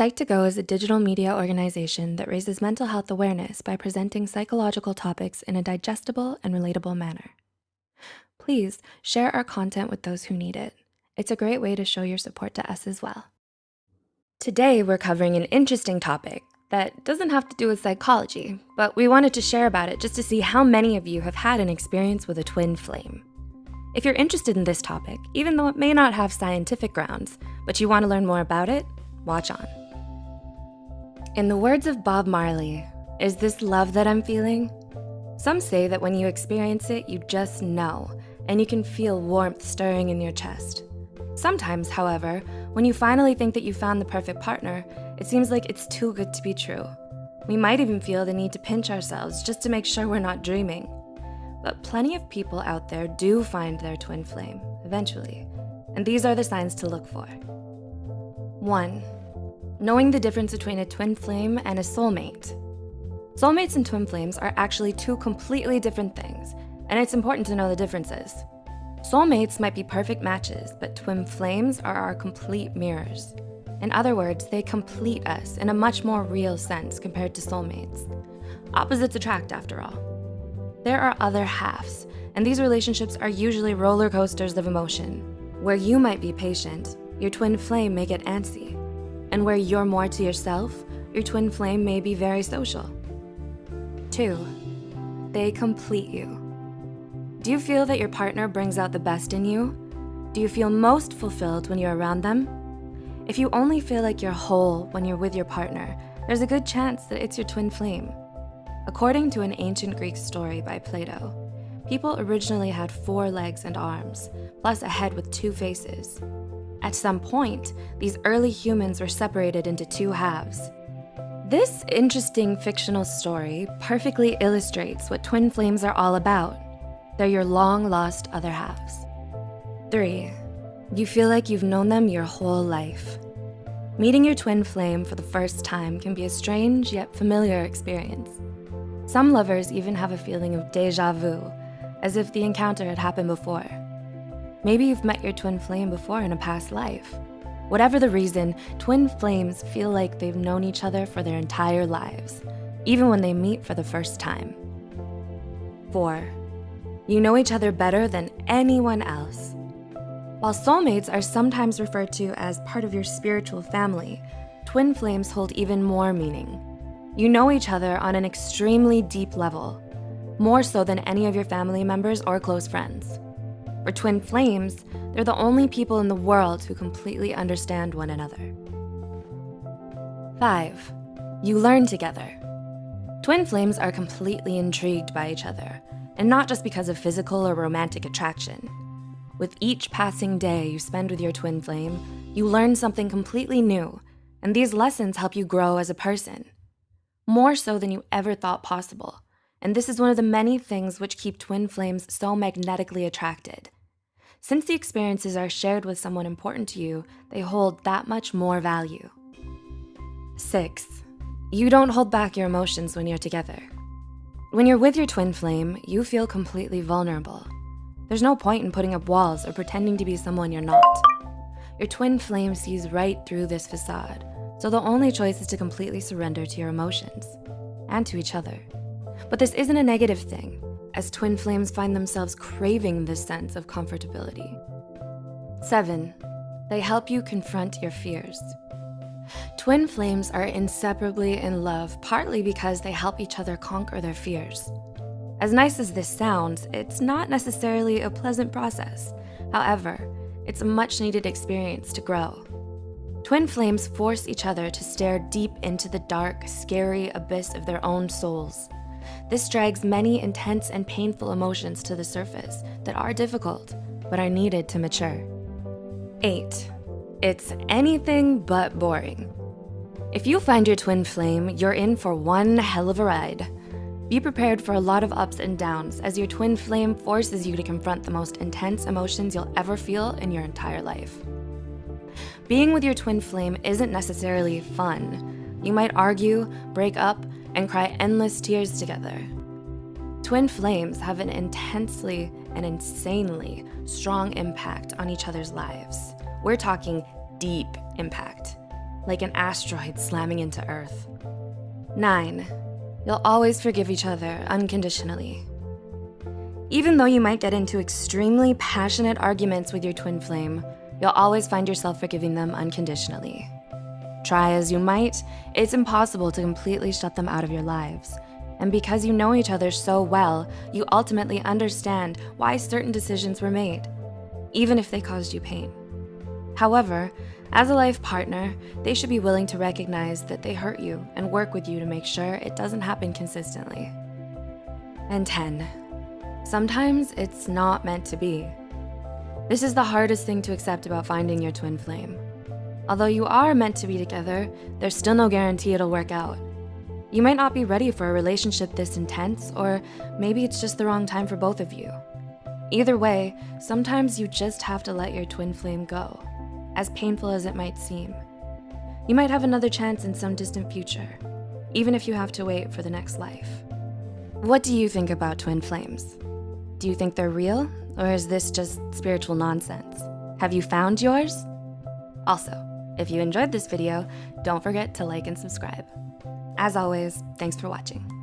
Psych2Go is a digital media organization that raises mental health awareness by presenting psychological topics in a digestible and relatable manner. Please share our content with those who need it. It's a great way to show your support to us as well. Today, we're covering an interesting topic that doesn't have to do with psychology, but we wanted to share about it just to see how many of you have had an experience with a twin flame. If you're interested in this topic, even though it may not have scientific grounds, but you want to learn more about it, watch on. In the words of Bob Marley, "Is this love that I'm feeling?" Some say that when you experience it, you just know, and you can feel warmth stirring in your chest. Sometimes, however, when you finally think that you found the perfect partner, it seems like it's too good to be true. We might even feel the need to pinch ourselves just to make sure we're not dreaming. But plenty of people out there do find their twin flame, eventually, and these are the signs to look for. 1. Knowing the difference between a twin flame and a soulmate. Soulmates and twin flames are actually two completely different things, and it's important to know the differences. Soulmates might be perfect matches, but twin flames are our complete mirrors. In other words, they complete us in a much more real sense compared to soulmates. Opposites attract, after all. There are other halves, and these relationships are usually roller coasters of emotion. Where you might be patient, your twin flame may get antsy. And where you're more to yourself, your twin flame may be very social. 2. They complete you. Do you feel that your partner brings out the best in you? Do you feel most fulfilled when you're around them? If you only feel like you're whole when you're with your partner, there's a good chance that it's your twin flame. According to an ancient Greek story by Plato, people originally had 4 legs and arms, plus a head with 2 faces. At some point, these early humans were separated into 2 halves. This interesting fictional story perfectly illustrates what twin flames are all about. They're your long-lost other halves. 3. You feel like you've known them your whole life. Meeting your twin flame for the first time can be a strange yet familiar experience. Some lovers even have a feeling of déjà vu, as if the encounter had happened before. Maybe you've met your twin flame before in a past life. Whatever the reason, twin flames feel like they've known each other for their entire lives, even when they meet for the first time. 4. You know each other better than anyone else. While soulmates are sometimes referred to as part of your spiritual family, twin flames hold even more meaning. You know each other on an extremely deep level, more so than any of your family members or close friends. For twin flames, they're the only people in the world who completely understand one another. 5. You learn together. Twin flames are completely intrigued by each other, and not just because of physical or romantic attraction. With each passing day you spend with your twin flame, you learn something completely new, and these lessons help you grow as a person. More so than you ever thought possible. And this is one of the many things which keep twin flames so magnetically attracted. Since the experiences are shared with someone important to you, they hold that much more value. 6. You don't hold back your emotions when you're together. When you're with your twin flame, you feel completely vulnerable. There's no point in putting up walls or pretending to be someone you're not. Your twin flame sees right through this facade, so the only choice is to completely surrender to your emotions and to each other. But this isn't a negative thing, as twin flames find themselves craving this sense of comfortability. 7. They help you confront your fears. Twin flames are inseparably in love, partly because they help each other conquer their fears. As nice as this sounds, it's not necessarily a pleasant process. However, it's a much-needed experience to grow. Twin flames force each other to stare deep into the dark, scary abyss of their own souls. This drags many intense and painful emotions to the surface that are difficult, but are needed to mature. 8. It's anything but boring. If you find your twin flame, you're in for one hell of a ride. Be prepared for a lot of ups and downs, as your twin flame forces you to confront the most intense emotions you'll ever feel in your entire life. Being with your twin flame isn't necessarily fun. You might argue, break up, and cry endless tears together. Twin flames have an intensely and insanely strong impact on each other's lives. We're talking deep impact. like an asteroid slamming into Earth. 9. You'll always forgive each other unconditionally. Even though you might get into extremely passionate arguments with your twin flame, you'll always find yourself forgiving them unconditionally. Try as you might, it's impossible to completely shut them out of your lives. And because you know each other so well, you ultimately understand why certain decisions were made, even if they caused you pain. However, as a life partner, they should be willing to recognize that they hurt you and work with you to make sure it doesn't happen consistently. And 10. Sometimes it's not meant to be. This is the hardest thing to accept about finding your twin flame. Although you are meant to be together, there's still no guarantee it'll work out. You might not be ready for a relationship this intense, or maybe it's just the wrong time for both of you. Either way, sometimes you just have to let your twin flame go, as painful as it might seem. You might have another chance in some distant future, even if you have to wait for the next life. What do you think about twin flames? Do you think they're real, or is this just spiritual nonsense? Have you found yours? Also, if you enjoyed this video, don't forget to like and subscribe. As always, thanks for watching.